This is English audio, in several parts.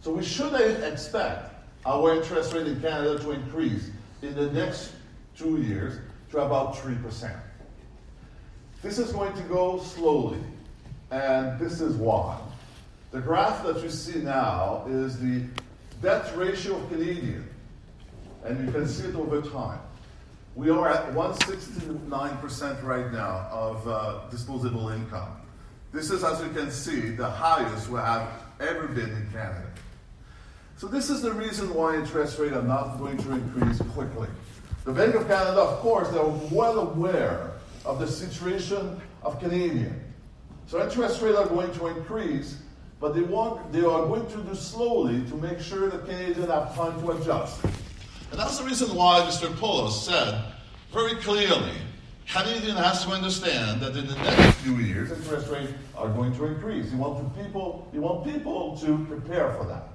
So we should expect our interest rate in Canada to increase in the next 2 years to about 3%. This is going to go slowly, and this is why. The graph that you see now is the debt ratio of Canadian, and you can see it over time. We are at 169% right now of disposable income. This is, as you can see, the highest we have ever been in Canada. So this is the reason why interest rates are not going to increase quickly. The Bank of Canada, of course, they're well aware of the situation of Canadian. So interest rates are going to increase, but they are going to do slowly to make sure that Canadians have time to adjust. And that's the reason why Mr. Poulos said very clearly, Canadian has to understand that in the next few years, interest rates are going to increase. You want people to prepare for that.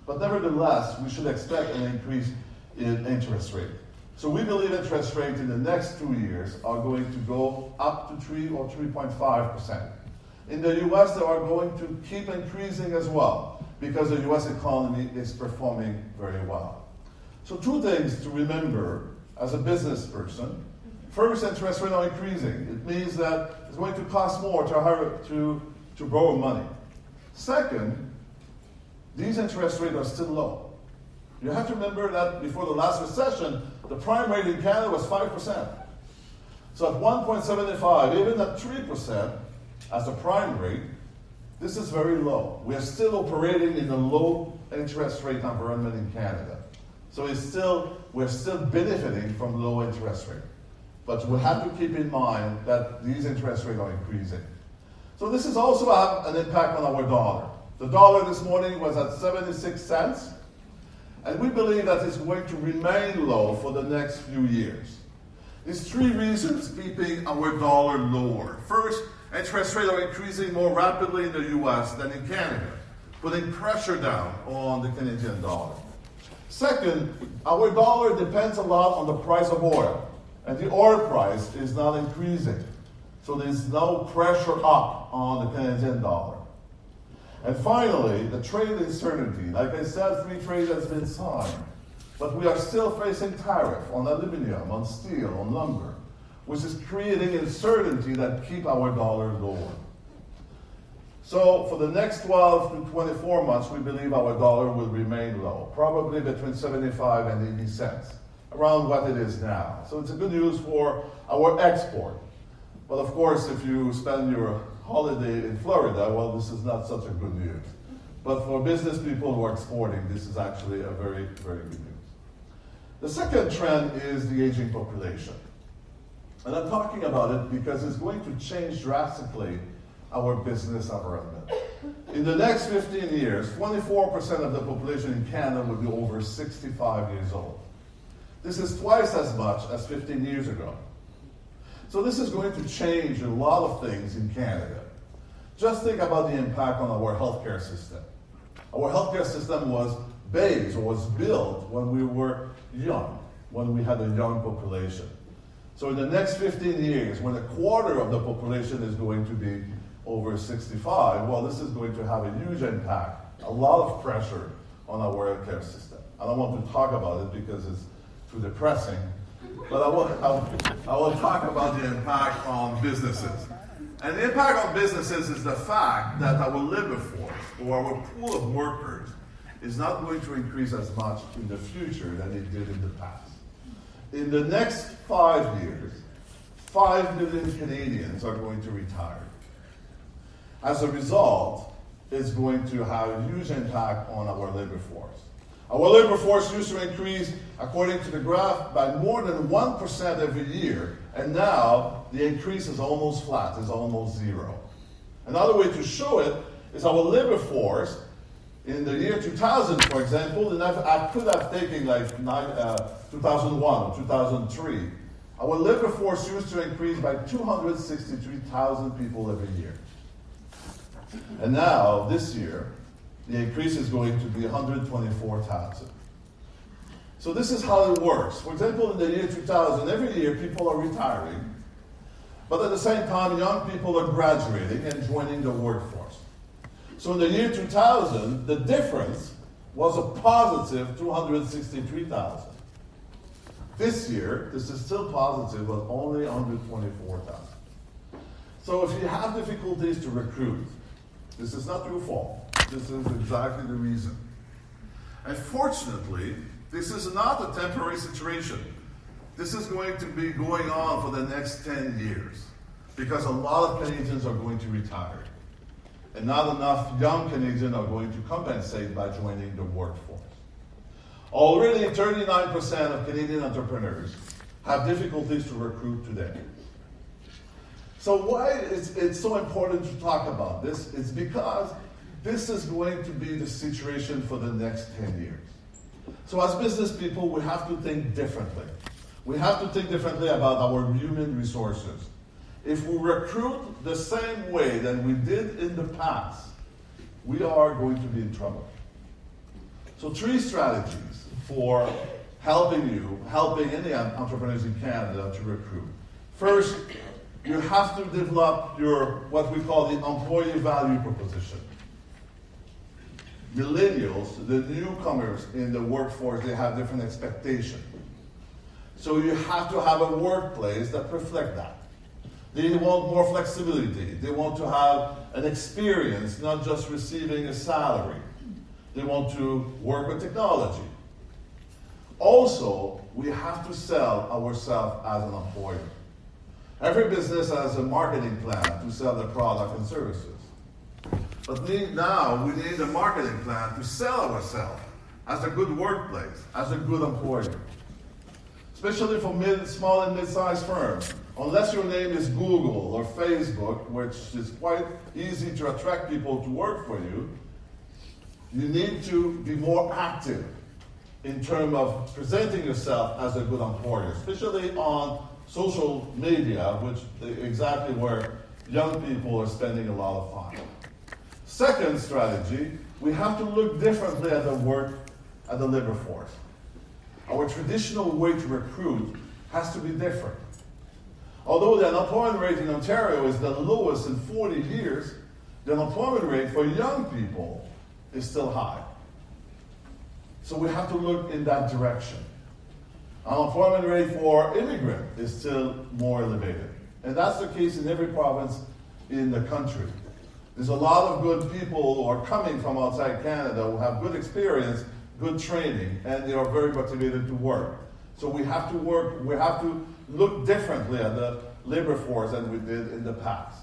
But nevertheless, we should expect an increase in interest rate. So we believe interest rates in the next 2 years are going to go up to 3 or 3.5%. In the US, they are going to keep increasing as well because the US economy is performing very well. So 2 things to remember as a business person. First, interest rates are increasing. It means that it's going to cost more to borrow money. Second, these interest rates are still low. You have to remember that before the last recession, the prime rate in Canada was 5%. So at 1.75, even at 3% as a prime rate, this is very low. We are still operating in a low interest rate environment in Canada. So we're still benefiting from low interest rate. But we have to keep in mind that these interest rates are increasing. So this is also have an impact on our dollar. The dollar this morning was at 76 cents, and we believe that it's going to remain low for the next few years. There's 3 reasons keeping our dollar lower. First, interest rates are increasing more rapidly in the US than in Canada, putting pressure down on the Canadian dollar. Second, our dollar depends a lot on the price of oil, and the oil price is not increasing. So there's no pressure up on the Canadian dollar. And finally, the trade uncertainty. Like I said, free trade has been signed, but we are still facing tariff on aluminum, on steel, on lumber, which is creating uncertainty that keep our dollar lower. So for the next 12 to 24 months, we believe our dollar will remain low, probably between 75 and 80 cents, around what it is now. So it's a good news for our export. But of course, if you spend your holiday in Florida, well, this is not such a good news. But for business people who are exporting, this is actually a very, very good news. The second trend is the aging population. And I'm talking about it because it's going to change drastically our business environment. In the next 15 years, 24% of the population in Canada will be over 65 years old. This is twice as much as 15 years ago. So this is going to change a lot of things in Canada. Just think about the impact on our healthcare system. Our healthcare system was built when we were young, when we had a young population. So in the next 15 years, when a quarter of the population is going to be over 65, well, this is going to have a huge impact, a lot of pressure on our healthcare system. I don't want to talk about it because it's too depressing, but I will talk about the impact on businesses. And the impact on businesses is the fact that our labor force, or our pool of workers, is not going to increase as much in the future than it did in the past. In the next 5 years, 5 million Canadians are going to retire. As a result, it's going to have a huge impact on our labor force. Our labor force used to increase, according to the graph, by more than 1% every year, and now the increase is almost flat, is almost zero. Another way to show it is our labor force in the year 2000, for example, and I could have taken like 2001 or 2003. Our labor force used to increase by 263,000 people every year. And now, this year, the increase is going to be 124,000. So this is how it works. For example, in the year 2000, every year people are retiring, but at the same time, young people are graduating and joining the workforce. So in the year 2000, the difference was a positive 263,000. This year, this is still positive, but only 124,000. So if you have difficulties to recruit, this is not your fault. This is exactly the reason. And fortunately, this is not a temporary situation. This is going to be going on for the next 10 years because a lot of Canadians are going to retire. And not enough young Canadians are going to compensate by joining the workforce. Already 39% of Canadian entrepreneurs have difficulties to recruit today. So why is it so important to talk about this? It's because this is going to be the situation for the next 10 years. So as business people, we have to think differently. We have to think differently about our human resources. If we recruit the same way that we did in the past, we are going to be in trouble. So 3 strategies for helping any entrepreneurs in Canada to recruit. First, you have to develop your, what we call the employee value proposition. Millennials, the newcomers in the workforce, they have different expectations. So you have to have a workplace that reflects that. They want more flexibility. They want to have an experience, not just receiving a salary. They want to work with technology. Also, we have to sell ourselves as an employer. Every business has a marketing plan to sell their product and services. But now we need a marketing plan to sell ourselves as a good workplace, as a good employer. Especially for small and mid-sized firms. Unless your name is Google or Facebook, which is quite easy to attract people to work for you, you need to be more active in terms of presenting yourself as a good employer, especially on social media, which is exactly where young people are spending a lot of time. Second strategy, we have to look differently at the labor force. Our traditional way to recruit has to be different. Although the unemployment rate in Ontario is the lowest in 40 years, the unemployment rate for young people is still high. So we have to look in that direction. Unemployment rate for immigrants is still more elevated. And that's the case in every province in the country. There's a lot of good people who are coming from outside Canada who have good experience, good training, and they are very motivated to work. So we have to look differently at the labor force than we did in the past.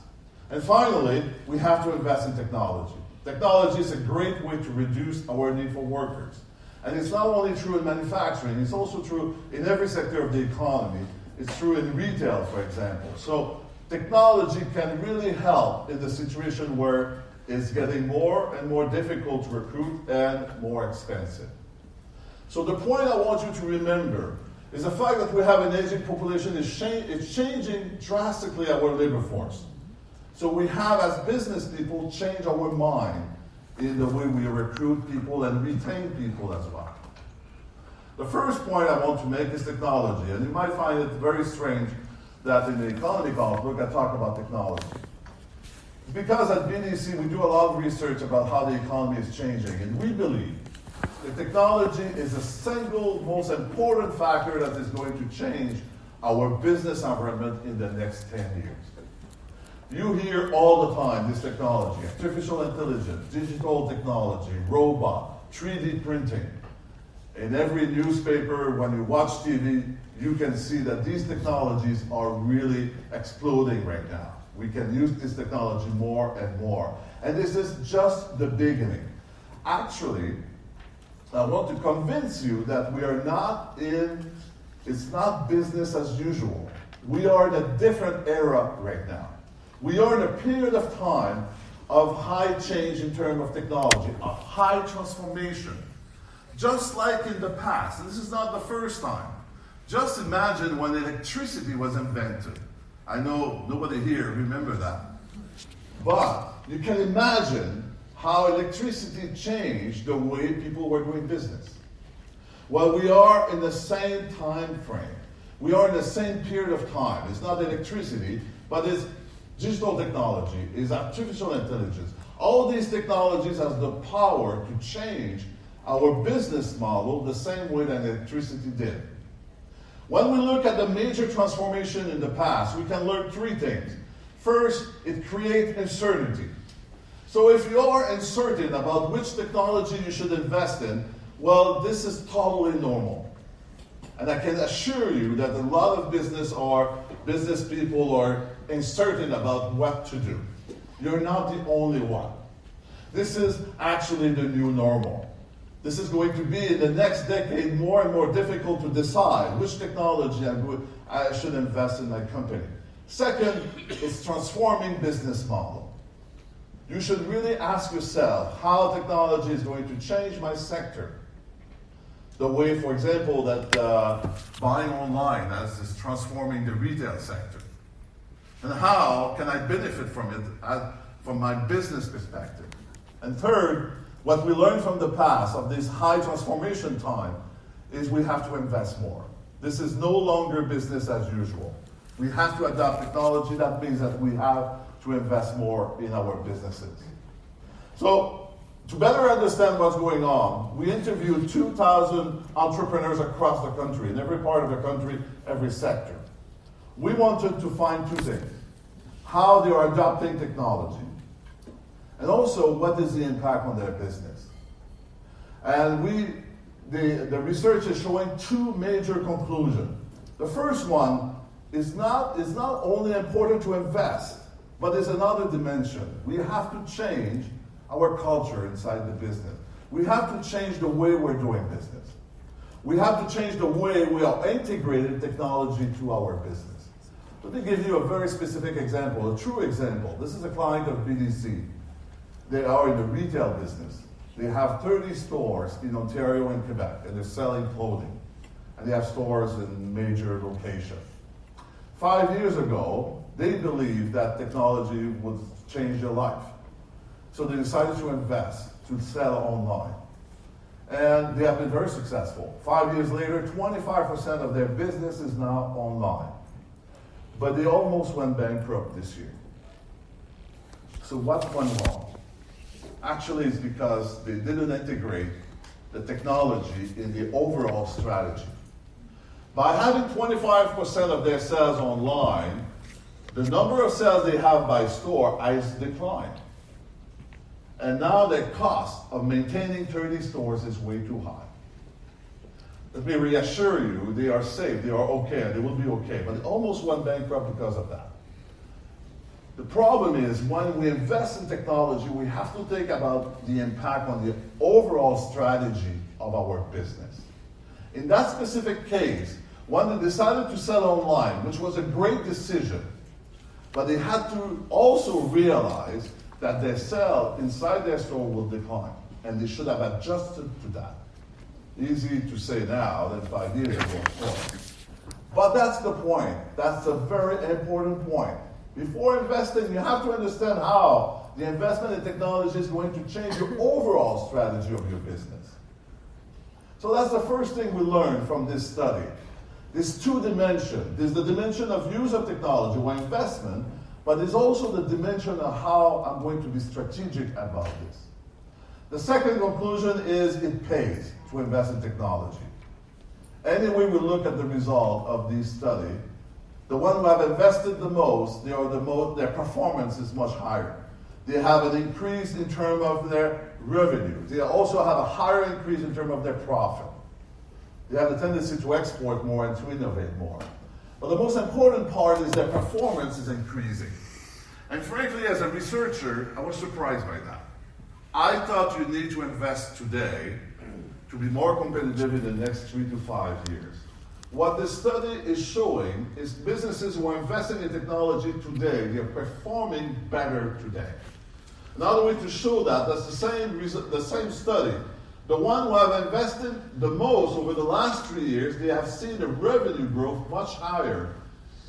And finally, we have to invest in technology. Technology is a great way to reduce our need for workers. And it's not only true in manufacturing, it's also true in every sector of the economy. It's true in retail, for example. So technology can really help in the situation where it's getting more and more difficult to recruit and more expensive. So the point I want you to remember is the fact that we have an aging population is changing drastically our labor force. So we have, as business people, change our mind in the way we recruit people and retain people as well. The first point I want to make is technology, and you might find it very strange that in the economic outlook I talk about technology. Because at BDC we do a lot of research about how the economy is changing, and we believe that technology is the single most important factor that is going to change our business environment in the next 10 years. You hear all the time this technology, artificial intelligence, digital technology, robot, 3D printing. In every newspaper, when you watch TV, you can see that these technologies are really exploding right now. We can use this technology more and more. And this is just the beginning. Actually, I want to convince you that it's not business as usual. We are in a different era right now. We are in a period of time of high change in terms of technology, of high transformation. Just like in the past, and this is not the first time. Just imagine when electricity was invented. I know nobody here remember that. But you can imagine how electricity changed the way people were doing business. Well, we are in the same time frame. We are in the same period of time. It's not electricity, but it's digital technology, it's artificial intelligence. All these technologies have the power to change our business model the same way that electricity did. When we look at the major transformation in the past, we can learn three things. First, it creates uncertainty. So if you are uncertain about which technology you should invest in, well, this is totally normal. And I can assure you that a lot of business people are uncertain about what to do. You're not the only one. This is actually the new normal. This is going to be, in the next decade, more and more difficult to decide which technology I should invest in my company. Second, it's transforming business model. You should really ask yourself how technology is going to change my sector. The way, for example, that buying online is transforming the retail sector. And how can I benefit from it from my business perspective? And third, what we learned from the past of this high transformation time is we have to invest more. This is no longer business as usual. We have to adopt technology. That means that we have to invest more in our businesses. So, to better understand what's going on, we interviewed 2,000 entrepreneurs across the country, in every part of the country, every sector. We wanted to find two things: how they are adopting technology, and also what is the impact on their business. And the research is showing two major conclusions. The first one is not only important to invest, but there's another dimension. We have to change our culture inside the business. We have to change the way we're doing business. We have to change the way we are integrating technology to our business. Let me give you a very specific example, a true example. This is a client of BDC. They are in the retail business. They have 30 stores in Ontario and Quebec, and they're selling clothing. And they have stores in major locations. 5 years ago, they believed that technology would change their life. So they decided to invest, to sell online. And they have been very successful. 5 years later, 25% of their business is now online. But they almost went bankrupt this year. So what went wrong? Actually, it's because they didn't integrate the technology in the overall strategy. By having 25% of their sales online, the number of sales they have by store has declined. And now their cost of maintaining 30 stores is way too high. Let me reassure you, they are safe, they are okay, and they will be okay. But it almost went bankrupt because of that. The problem is, when we invest in technology, we have to think about the impact on the overall strategy of our business. In that specific case, when they decided to sell online, which was a great decision, but they had to also realize that their sale inside their store will decline, and they should have adjusted to that. Easy to say now than 5 years ago, of course. But that's the point. That's a very important point. Before investing, you have to understand how the investment in technology is going to change your overall strategy of your business. So that's the first thing we learned from this study. There's two dimensions. There's the dimension of use of technology or investment, but there's also the dimension of how I'm going to be strategic about this. The second conclusion is it pays to invest in technology. Any way we look at the result of this study, the ones who have invested the most, their performance is much higher. They have an increase in terms of their revenue. They also have a higher increase in terms of their profit. They have a tendency to export more and to innovate more. But the most important part is their performance is increasing. And frankly, as a researcher, I was surprised by that. I thought you need to invest today to be more competitive in the next 3 to 5 years. What this study is showing is businesses who are investing in technology today, they are performing better today. Another way to show that, that's the same study. The ones who have invested the most over the last 3 years, they have seen the revenue growth much higher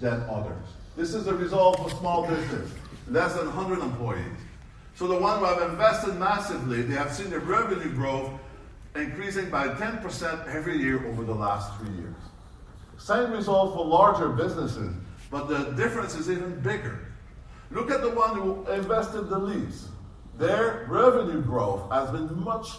than others. This is the result for small business, less than 100 employees. So the ones who have invested massively, they have seen the revenue growth increasing by 10% every year over the last 3 years. Same result for larger businesses, but the difference is even bigger. Look at the one who invested the least. their revenue growth has been much